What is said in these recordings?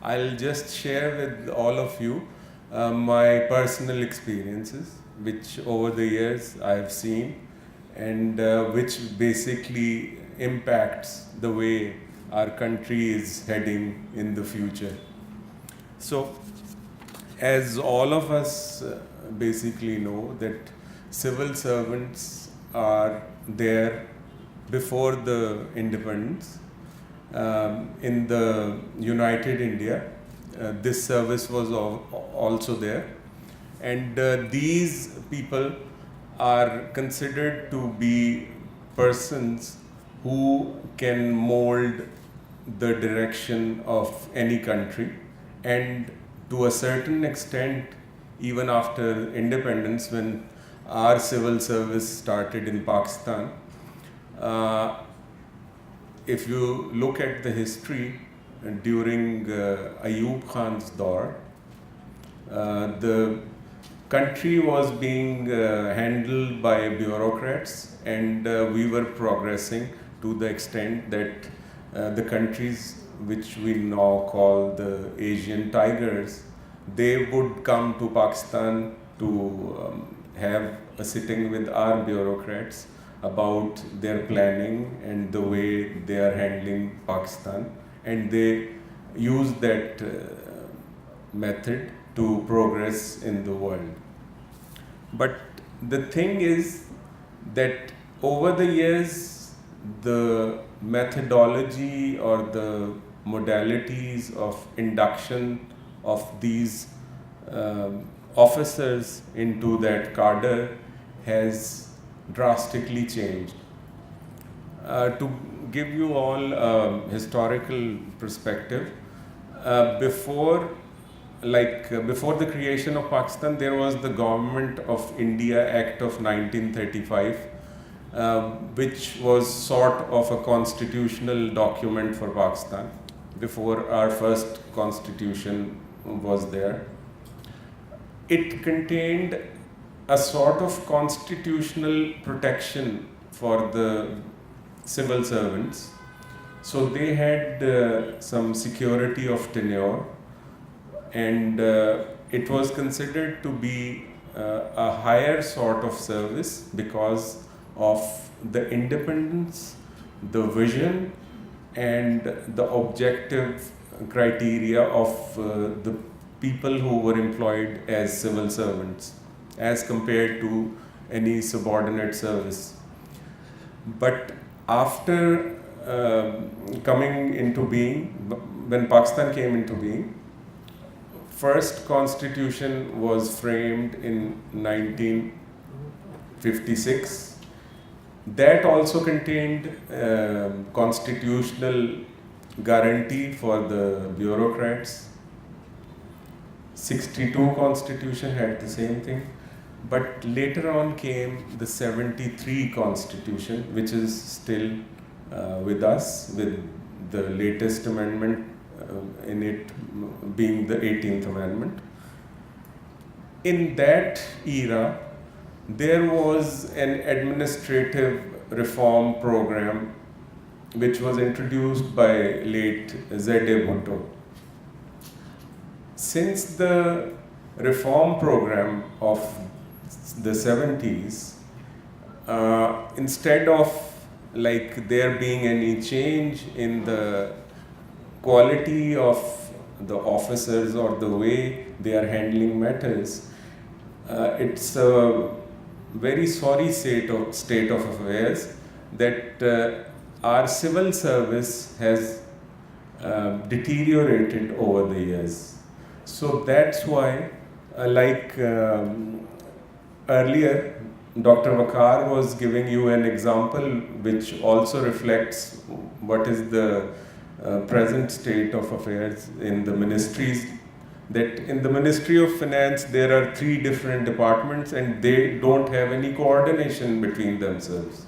I'll just share with all of you my personal experiences, which over the years I have seen, and which basically impacts the way our country is heading in the future. So, as all of us basically know, that civil servants are there before the independence. In the United India, this service was also there, and these people are considered to be persons who can mold the direction of any country, and to a certain extent, even after independence, when our civil service started in Pakistan, if you look at the history during Ayub Khan's dawr, the country was being handled by bureaucrats, and we were progressing to the extent that the countries which we now call the Asian tigers, they would come to Pakistan to have a sitting with our bureaucrats about their planning and the way they are handling Pakistan, and they use that method to progress in the world. But the thing is that over the years, the methodology or the modalities of induction of these officers into that cadre has drastically changed. To give you all a historical perspective, before the creation of Pakistan, there was the Government of India Act of 1935, which was sort of a constitutional document for Pakistan before our first constitution was there. It contained a sort of constitutional protection for the civil servants. So they had some security of tenure, and it was considered to be a higher sort of service because of the independence, the vision, and the objective criteria of the people who were employed as civil servants, as compared to any subordinate service. But after coming into being, when Pakistan came into being, first constitution was framed in 1956. That also contained constitutional guarantee for the bureaucrats. 62 constitution had the same thing. But later on came the 73 constitution, which is still with us, with the latest amendment in it being the 18th amendment. In that era, there was an administrative reform program which was introduced by late Z.A. Bhutto. Since the reform program of the 70s, instead of there being any change in the quality of the officers or the way they are handling matters, it's a very sorry state of affairs that our civil service has deteriorated over the years. So that's why, earlier, Dr. Waqar was giving you an example which also reflects what is the present state of affairs in the ministries. That in the Ministry of Finance, there are 3 different departments and they don't have any coordination between themselves.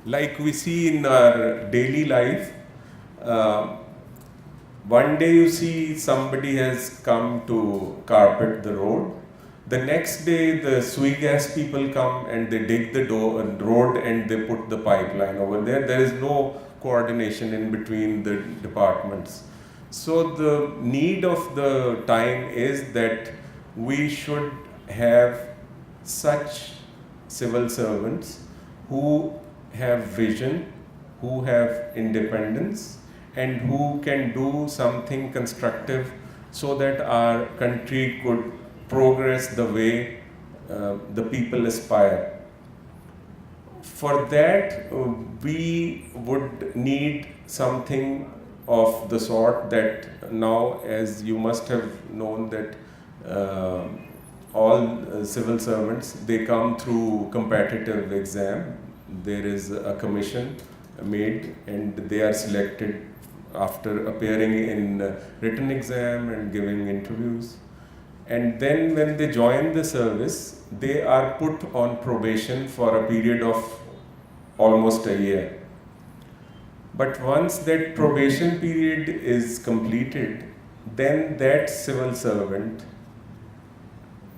Like we see in our daily life, one day you see somebody has come to carpet the road. The next day, the sui gas people come and they dig the road and they put the pipeline over there. There is no coordination in between the departments. So the need of the time is that we should have such civil servants who have vision, who have independence, and who can do something constructive so that our country could progress the way the people aspire. For that, we would need something of the sort that now, as you must have known, that all civil servants, they come through competitive exam. There is a commission made and they are selected after appearing in written exam and giving interviews. And then when they join the service, they are put on probation for a period of almost a year. But once that probation period is completed, then that civil servant,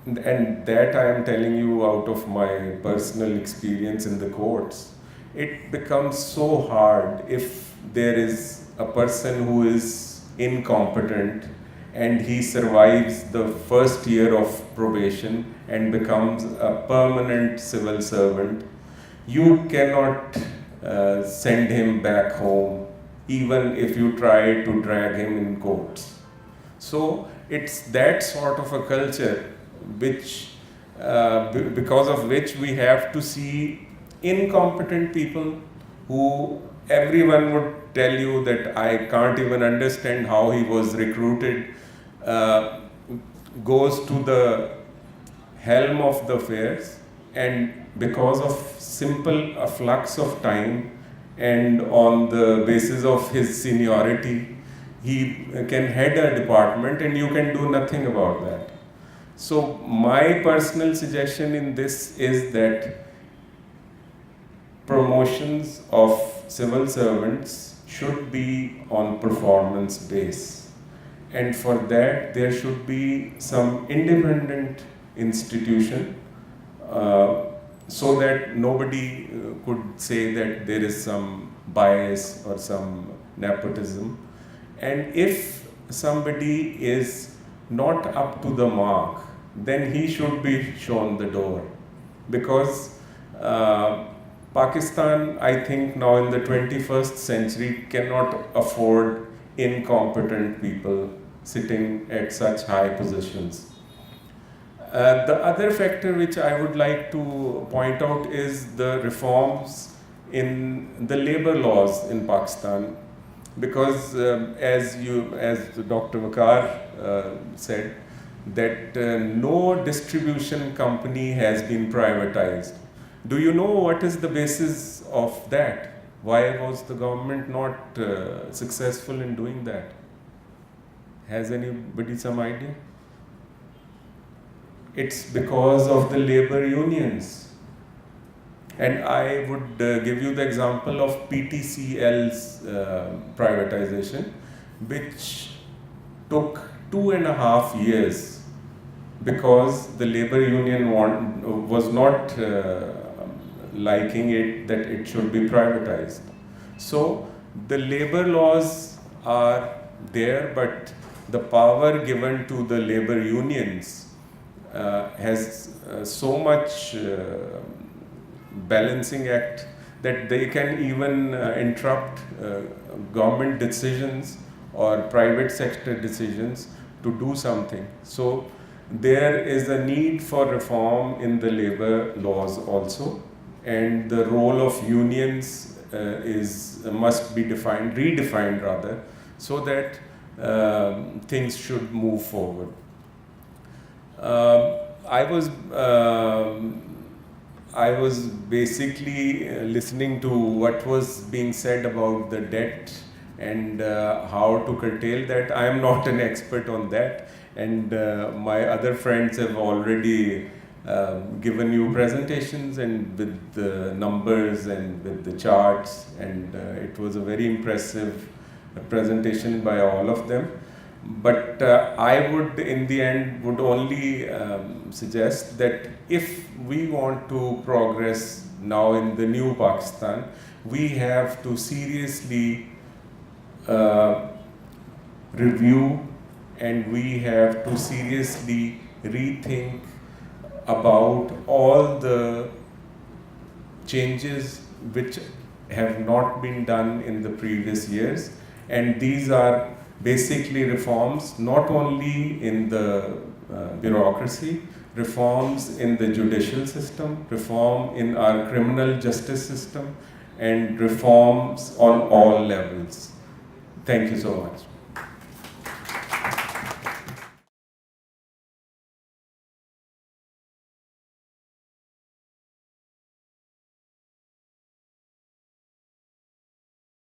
and that I am telling you out of my personal experience in the courts, it becomes so hard if there is a person who is incompetent and he survives the first year of probation and becomes a permanent civil servant. You cannot send him back home even if you try to drag him in courts. So it's that sort of a culture which, because of which we have to see incompetent people who everyone would tell you that I can't even understand how he was recruited, goes to the helm of the affairs, and because of simple flux of time and on the basis of his seniority, he can head a department and you can do nothing about that. So my personal suggestion in this is that promotions of civil servants should be on performance base, and for that there should be some independent institution so that nobody could say that there is some bias or some nepotism. And if somebody is not up to the mark, then he should be shown the door, because Pakistan, I think now in the 21st century, cannot afford incompetent people sitting at such high positions. The other factor which I would like to point out is the reforms in the labor laws in Pakistan, because as Dr. Waqar said, that no distribution company has been privatized. Do you know what is the basis of that? Why was the government not successful in doing that? Has anybody some idea? It's because of the labor unions. And I would give you the example of PTCL's privatization, which took 2.5 years because the labor union was not liking it that it should be privatized. So the labor laws are there, but the power given to the labor unions has so much balancing act that they can even interrupt government decisions or private sector decisions to do something. So there is a need for reform in the labor laws also, and the role of unions must be redefined rather, so that things should move forward. I was basically listening to what was being said about the debt and how to curtail that. I am not an expert on that, and my other friends have already given you presentations and with the numbers and with the charts, and it was a very impressive presentation by all of them. But I would, in the end, would only suggest that if we want to progress now in the new Pakistan, we have to seriously review, and we have to seriously rethink about all the changes which have not been done in the previous years. And these are basically reforms not only in the bureaucracy, reforms in the judicial system, reform in our criminal justice system, and reforms on all levels. Thank you so much.